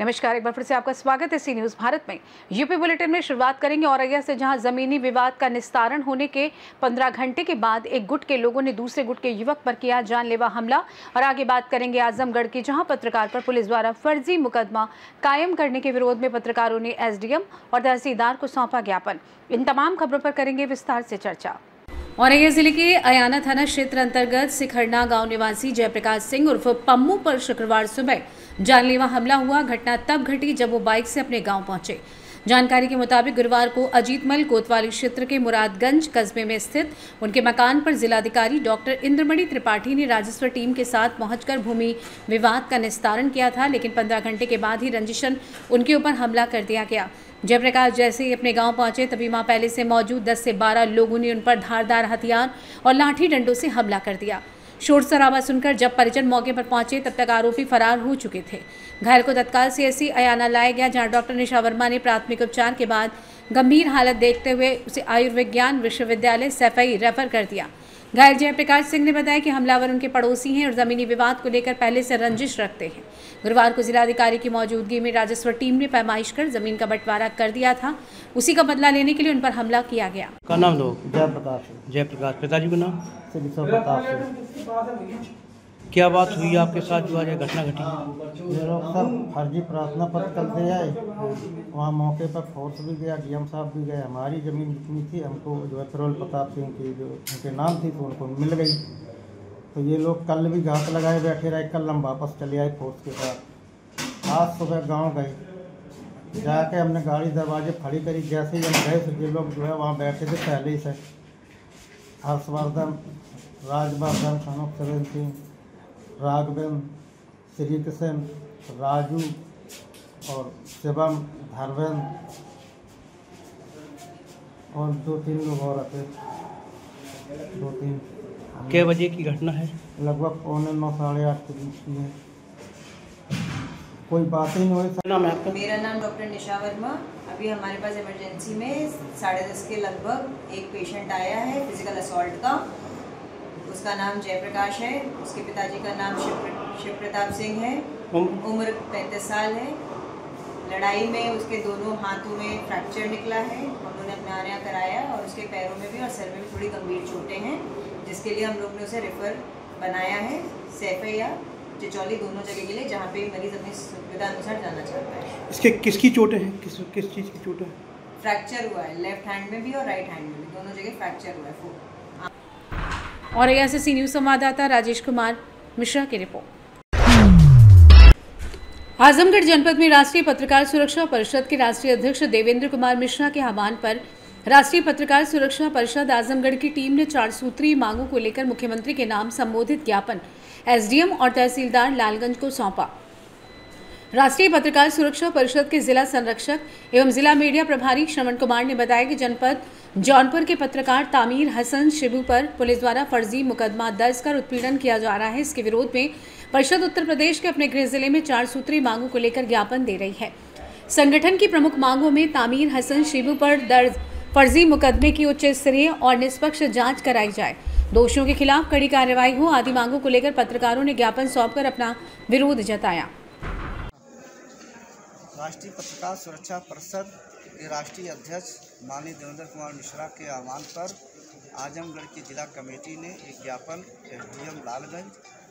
नमस्कार, एक बार फिर से आपका स्वागत है सी न्यूज भारत में। यूपी बुलेटिन में शुरुआत करेंगे औरैया से, जहां जमीनी विवाद का निस्तारण होने के 15 घंटे के बाद एक गुट के लोगों ने दूसरे गुट के युवक पर किया जानलेवा हमला। और आगे बात करेंगे आजमगढ़ की, जहां पत्रकार पर पुलिस द्वारा फर्जी मुकदमा कायम करने के विरोध में पत्रकारों ने एसडीएम और तहसीलदार को सौंपा ज्ञापन। इन तमाम खबरों पर करेंगे विस्तार से चर्चा। औरैया जिले के अयाना थाना क्षेत्र अंतर्गत सिखरना गांव निवासी जयप्रकाश सिंह उर्फ पम्मू पर शुक्रवार सुबह जानलेवा हमला हुआ। घटना तब घटी जब वो बाइक से अपने गांव पहुंचे। जानकारी के मुताबिक गुरुवार को अजीतमल कोतवाली क्षेत्र के मुरादगंज कस्बे में स्थित उनके मकान पर जिलाधिकारी डॉक्टर इंद्रमणि त्रिपाठी ने राजस्व टीम के साथ पहुंचकर भूमि विवाद का निस्तारण किया था, लेकिन 15 घंटे के बाद ही रंजिशन उनके ऊपर हमला कर दिया गया। जयप्रकाश जैसे ही अपने गांव पहुंचे तभी वहां पहले से मौजूद 10 से 12 लोगों ने उन पर धारदार हथियार और लाठी डंडों से हमला कर दिया। शोर शराबा सुनकर जब परिजन मौके पर पहुंचे तब तक आरोपी फरार हो चुके थे। घायल को तत्काल सीएससी अयाना लाया गया, जहां डॉक्टर निशा वर्मा ने प्राथमिक उपचार के बाद गंभीर हालत देखते हुए उसे आयुर्विज्ञान विश्वविद्यालय सैफई रेफर कर दिया। घायल जयप्रकाश सिंह ने बताया कि हमलावर उनके पड़ोसी हैं और जमीनी विवाद को लेकर पहले से रंजिश रखते हैं। गुरुवार को जिलाधिकारी की मौजूदगी में राजस्व टीम ने पैमाइश कर जमीन का बंटवारा कर दिया था। उसी का बदला लेने के लिए उन पर हमला किया गया। का नाम लो? जयप्रकाश। पिताजी का नाम? प्रताप। क्या बात हुई आपके साथ जो आज घटना घटी? ये लोग सब फर्जी प्रार्थना पत्र कल दे आए। वहाँ मौके पर फोर्स भी गया, डीएम साहब भी गए। हमारी ज़मीन जितनी थी हमको जो है फिरोल प्रताप सिंह की जो उनके नाम थी तो उनको मिल गई। तो ये लोग कल भी घात लगाए बैठे रहे, कल हम वापस चले आए फोर्स के साथ। आज सुबह गाँव गए, जाके हमने गाड़ी दरवाजे खड़ी करी। जैसे ही हम गए तो ये लोग जो है वहाँ बैठे थे पहले ही से। हर्षवर्धन, राजवर्धन, कनक सरेन सिंह, राघवेंद्र, श्री कृष्ण, राजू और शिवम, धर्मेंद्र और 2-3 लोग और थे। 2-3 क्या बजे की घटना है? लगभग 9:45 साढ़े 8 के बीच की है। कोई बात ही नहीं हुई। नाम है आपका? मेरा नाम डॉक्टर निशा वर्मा। अभी हमारे पास इमरजेंसी में 10:30 के लगभग एक पेशेंट आया है फिजिकल असॉल्ट का। उसका नाम जयप्रकाश है। उसके पिताजी का नाम शिव प्रताप सिंह है। उम्र 35 साल है। लड़ाई में उसके दोनों हाथों में फ्रैक्चर निकला है। हम लोगों ने अपना आना कराया और उसके पैरों में भी और सर में भी थोड़ी गंभीर चोटें हैं, जिसके लिए हम लोग ने उसे रेफर बनाया है सैफई या चिचौली, दोनों जगह के लिए, जहाँ पे मरीज अपनी सुविधा अनुसार जाना चाहता है। इसके किसकी चोटें हैं? किस चीज़ की चोटें? फ्रैक्चर हुआ है, लेफ्ट हैंड में भी और राइट हैंड में भी, दोनों जगह फ्रैक्चर हुआ है। औरैया से सी न्यूज संवाददाता राजेश कुमार मिश्रा की रिपोर्ट। आजमगढ़ जनपद में राष्ट्रीय पत्रकार सुरक्षा परिषद के राष्ट्रीय अध्यक्ष देवेंद्र कुमार मिश्रा के आह्वान पर राष्ट्रीय पत्रकार सुरक्षा परिषद आजमगढ़ की टीम ने 4 सूत्रीय मांगों को लेकर मुख्यमंत्री के नाम संबोधित ज्ञापन एसडीएम और तहसीलदार लालगंज को सौंपा। राष्ट्रीय पत्रकार सुरक्षा परिषद के जिला संरक्षक एवं जिला मीडिया प्रभारी श्रवण कुमार ने बताया कि जनपद जौनपुर के पत्रकार तामीर हसन शिबू पर पुलिस द्वारा फर्जी मुकदमा दर्ज कर उत्पीड़न किया जा रहा है। इसके विरोध में परिषद उत्तर प्रदेश के अपने गृह जिले में 4 सूत्रीय मांगों को लेकर ज्ञापन दे रही है। संगठन की प्रमुख मांगों में तामीर हसन शिबू पर दर्ज फर्जी मुकदमे की उच्च स्तरीय और निष्पक्ष जाँच कराई जाए, दोषियों के खिलाफ कड़ी कार्रवाई हो आदि मांगों को लेकर पत्रकारों ने ज्ञापन सौंपकर अपना विरोध जताया। राष्ट्रीय पत्रकार सुरक्षा परिषद के राष्ट्रीय अध्यक्ष माननीय देवेंद्र कुमार मिश्रा के आह्वान पर आजमगढ़ की जिला कमेटी ने एक ज्ञापन एसडीएम लालगंज,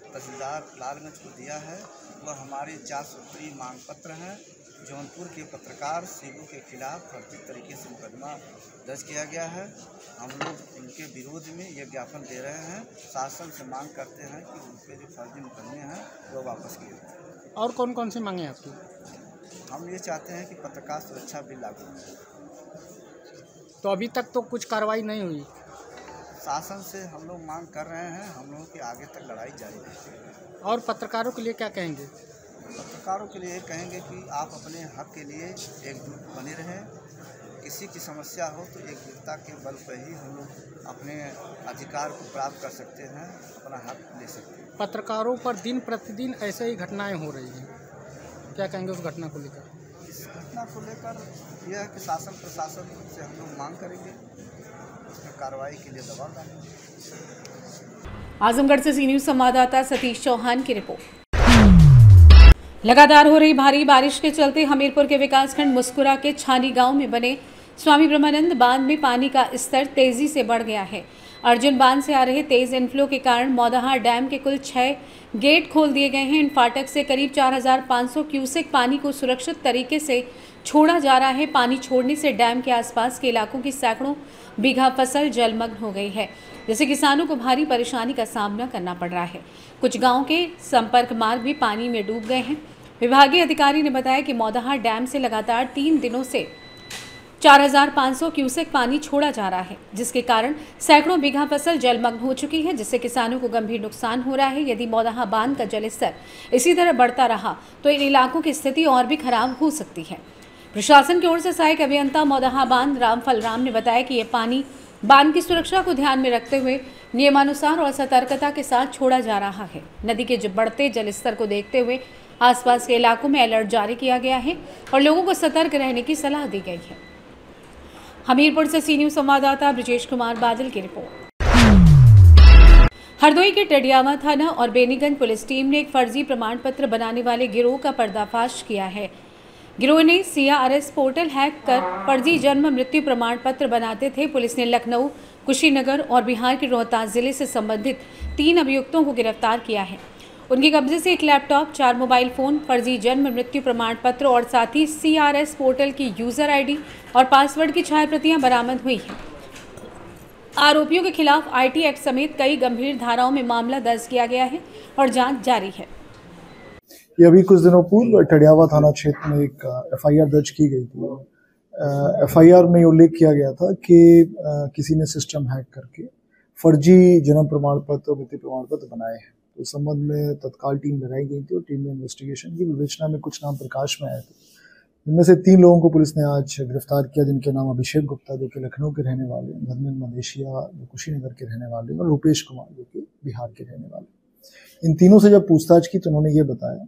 तहसीलदार लालगंज को दिया है। वह हमारे 4 सूत्रीय मांग पत्र हैं। जौनपुर के पत्रकार शिबू के खिलाफ फर्जी तरीके से मुकदमा दर्ज किया गया है। हम लोग इनके विरोध में ये ज्ञापन दे रहे हैं। शासन से मांग करते हैं कि उनके जो फर्जी मुकदमे हैं वो वापस किए जाए। और कौन कौन सी मांगे आपकी? हम ये चाहते हैं कि पत्रकार सुरक्षा बिल लागू हो। तो अभी तक तो कुछ कार्रवाई नहीं हुई। शासन से हम लोग मांग कर रहे हैं, हम लोगों की आगे तक लड़ाई जारी है। और पत्रकारों के लिए क्या कहेंगे? पत्रकारों के लिए कहेंगे कि आप अपने हक के लिए एकजुट बने रहें। किसी की समस्या हो तो एकजुटता के बल पर ही हम लोग अपने अधिकार को प्राप्त कर सकते हैं, अपना हक ले सकते हैं। पत्रकारों पर दिन प्रतिदिन ऐसे ही घटनाएं हो रही हैं, क्या कहेंगे उस घटना को लेकर? इस घटना को लेकर यह है कि शासन प्रशासन से हम लोग मांग करेंगे, उसमें कार्रवाई के लिए दबाव डालेंगे। आजमगढ़ से सी न्यूज संवाददाता सतीश चौहान की रिपोर्ट। लगातार हो रही भारी बारिश के चलते हमीरपुर के विकासखंड मुस्कुरा के छानी गांव में बने स्वामी ब्रह्मानंद बांध में पानी का स्तर तेजी से बढ़ गया है। अर्जुन बांध से आ रहे तेज इनफ्लो के कारण मौदाहा डैम के कुल 6 गेट खोल दिए गए हैं। इन फाटक से करीब 4500 क्यूसेक पानी को सुरक्षित तरीके से छोड़ा जा रहा है। पानी छोड़ने से डैम के आसपास के इलाकों की सैकड़ों बीघा फसल जलमग्न हो गई है, जिससे किसानों को भारी परेशानी का सामना करना पड़ रहा है। कुछ गाँव के संपर्क मार्ग भी पानी में डूब गए हैं। विभागीय अधिकारी ने बताया कि मौदाहा डैम से लगातार 3 दिनों से 4500 क्यूसेक पानी छोड़ा जा रहा है, जिसके कारण सैकड़ों बीघा फसल जलमग्न हो चुकी है, जिससे किसानों को गंभीर नुकसान हो रहा है। यदि मौदाहा बांध का जलस्तर इसी तरह बढ़ता रहा तो इन इलाकों की स्थिति और भी खराब हो सकती है। प्रशासन की ओर से सहायक अभियंता मौदाहा बांध रामफल राम ने बताया कि ये पानी बांध की सुरक्षा को ध्यान में रखते हुए नियमानुसार और सतर्कता के साथ छोड़ा जा रहा है। नदी के बढ़ते जलस्तर को देखते हुए आसपास के इलाकों में अलर्ट जारी किया गया है और लोगों को सतर्क रहने की सलाह दी गई है। हमीरपुर से सी न्यूज़ संवाददाता ब्रिजेश कुमार बादल की रिपोर्ट। हरदोई के टडियावा थाना और बेनीगंज पुलिस टीम ने एक फर्जी प्रमाण पत्र बनाने वाले गिरोह का पर्दाफाश किया है। गिरोह ने CRS पोर्टल हैक कर फर्जी जन्म मृत्यु प्रमाण पत्र बनाते थे। पुलिस ने लखनऊ, कुशीनगर और बिहार के रोहतास जिले से संबंधित 3 अभियुक्तों को गिरफ्तार किया है। उनके कब्जे से 1 लैपटॉप, 4 मोबाइल फोन, फर्जी जन्म मृत्यु प्रमाण पत्र और साथ ही CRS पोर्टल की यूजर ID और पासवर्ड की छायाप्रतियां बरामद हुई हैं। आरोपियों के खिलाफ IT एक्ट समेत कई गंभीर धाराओं में मामला दर्ज किया गया है और जांच जारी है। ये अभी कुछ दिनों पूर्व टडियावा थाना क्षेत्र में एक FIR दर्ज की गई थी। FIR में उल्लेख किया गया था कि किसी ने सिस्टम हैक करके फर्जी जन्म प्रमाण पत्र, मृत्यु प्रमाण पत्र बनाए हैं। तो इस संबंध में तत्काल टीम लगाई गई थी और टीम ने इन्वेस्टिगेशन की। विवेचना में कुछ नाम प्रकाश में आए थे, इनमें से 3 लोगों को पुलिस ने आज गिरफ्तार किया, जिनके नाम अभिषेक गुप्ता जो कि लखनऊ के रहने वाले, धर्मेंद्र मदेशिया जो कुशीनगर के रहने वाले और रूपेश कुमार जो कि बिहार के रहने वाले। इन तीनों से जब पूछताछ की तो उन्होंने ये बताया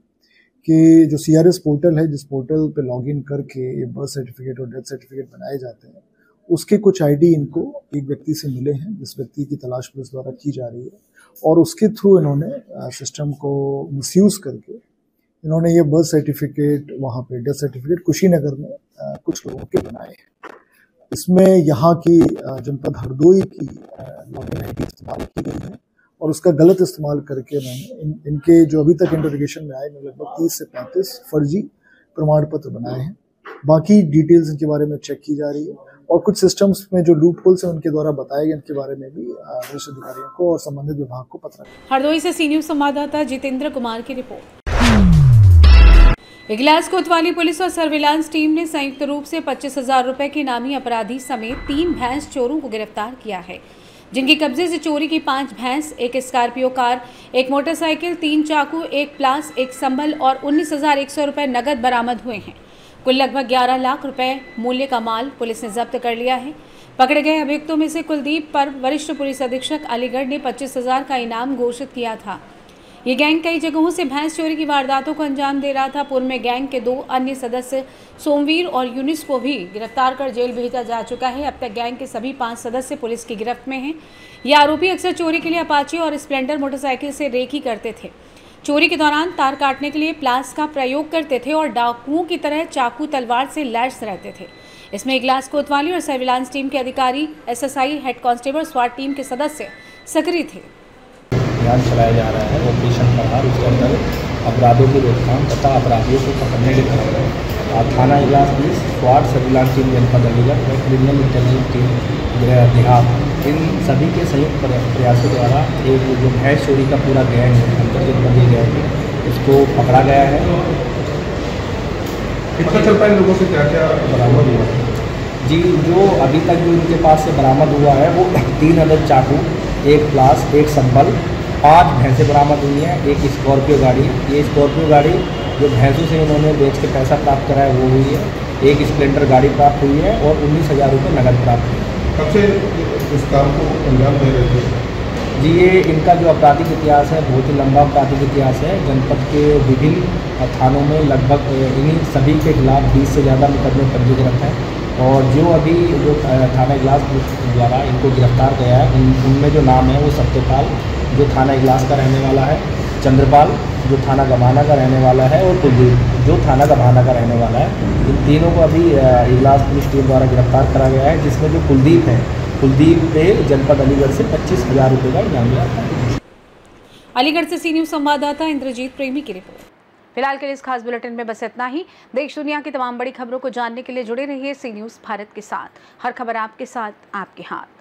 कि जो CRS पोर्टल है, जिस पोर्टल पे लॉगिन करके ये बर्थ सर्टिफिकेट और डेथ सर्टिफिकेट बनाए जाते हैं, उसके कुछ ID इनको एक व्यक्ति से मिले हैं, जिस व्यक्ति की तलाश पुलिस द्वारा की जा रही है। और उसके थ्रू इन्होंने सिस्टम को मिसयूज करके इन्होंने ये बर्थ सर्टिफिकेट, वहाँ पे डेथ सर्टिफिकेट कुशीनगर में कुछ लोगों के बनाए हैं। इसमें यहाँ की जनपद हरदोई की लॉगिन ID इस्तेमाल की गई है और उसका गलत इस्तेमाल करके उन्होंने इनके जो अभी तक इंटरोगेशन में आए, लगभग 30 से 35 फर्जी प्रमाण पत्र बनाए हैं। बाकी डिटेल्स इनके बारे में चेक की जा रही है और कुछ सिस्टम्स में जो लूप होल्स हैं उनके द्वारा बताए गए, इनके बारे में भी वरिष्ठ अधिकारियों को और संबंधित विभाग को पत्र। हरदोई से सी न्यूज़ संवाददाता जितेंद्र कुमार की रिपोर्ट। इगलास कोतवाली पुलिस और सर्विलांस टीम ने संयुक्त रूप से 25,000 रुपए के इनामी अपराधी समेत 3 भैंस चोरों को गिरफ्तार किया है, जिनके कब्जे से चोरी की 5 भैंस, 1 स्कॉर्पियो कार, 1 मोटरसाइकिल, 3 चाकू, 1 प्लास, 1 संभल और 19,100 रुपए नगद बरामद हुए हैं। कुल लगभग 11 लाख रुपए मूल्य का माल पुलिस ने जब्त कर लिया है। पकड़े गए अभियुक्तों में से कुलदीप पर वरिष्ठ पुलिस अधीक्षक अलीगढ़ ने 25,000 का इनाम घोषित किया था। ये गैंग कई जगहों से भैंस चोरी की वारदातों को अंजाम दे रहा था। पूर्व में गैंग के 2 अन्य सदस्य सोमवीर और यूनिस को भी गिरफ्तार कर जेल भेजा जा चुका है। अब तक गैंग के सभी 5 सदस्य पुलिस की गिरफ्त में हैं। ये आरोपी अक्सर चोरी के लिए अपाचे और स्प्लेंडर मोटरसाइकिल से रेकी करते थे। चोरी के दौरान तार काटने के लिए प्लास का प्रयोग करते थे और डाकुओं की तरह चाकू तलवार से लैस रहते थे। इसमें इगलास कोतवाली और सर्विलांस टीम के अधिकारी, SSI, हेड कांस्टेबल, स्वाट टीम के सदस्य सक्रिय थे। अभियान चलाया जा रहा है ऑपरेशन प्रहार। उसके अंदर अपराधों की रोकथाम तथा अपराधियों को पकड़ने के क्रम थाना इगलास पुलिस, स्वाट, सर्विलांस टीम जनपद अलीगढ़ और क्रिमिनल इंटेलिजेंस टीम गृह देहात, इन सभी के संयुक्त प्रयासों द्वारा एक जो भैंस चोरी का पूरा गैंग अंतर्गत बने गए थे, इसको पकड़ा गया है। कितना चल पाए लोगों से क्या क्या बरामद हुआ जी? जो अभी तक जो इनके पास से बरामद हुआ है वो 3 अदद चाकू, 1 प्लास, 1 संभल, 5 भैंसें बरामद हुई हैं, 1 स्कॉर्पियो गाड़ी। ये स्कॉर्पियो गाड़ी जो भैंसों से इन्होंने बेच के पैसा प्राप्त करा है वो हुई है। 1 स्प्लेंडर गाड़ी प्राप्त हुई है और 19,000 रुपये नगद प्राप्त हुए। कब से इस काम को अंजाम दे रहे थे जी? ये इनका जो आपराधिक इतिहास है बहुत ही लंबा आपराधिक इतिहास है। जनपद के विभिन्न थानों में लगभग इन्हीं सभी के खिलाफ 20 से ज़्यादा मुकदमे पंजीकृत हैं और जो अभी जो थाना इगलास पुलिस द्वारा इनको गिरफ्तार किया है उनमें जो नाम है वो सत्यपाल, जो थाना इगलास का रहने वाला है, चंद्रपाल जो थाना गमाना का रहने वाला है और कुलदीप जो थाना गमाना का रहने वाला है। इन तीनों को अभी इगलास पुलिस टीम द्वारा गिरफ्तार करा गया है, जिसमें जो कुलदीप है, कुलदीप पे जनपद अलीगढ़ से 25,000 रुपये का इनाम मिला है। अलीगढ़ से सी न्यूज़ संवाददाता इंद्रजीत प्रेमी की रिपोर्ट। फिलहाल के लिए इस खास बुलेटिन में बस इतना ही। देश दुनिया की तमाम बड़ी खबरों को जानने के लिए जुड़े रहिए सी न्यूज़ भारत के साथ। हर खबर आपके साथ, आपके हाथ।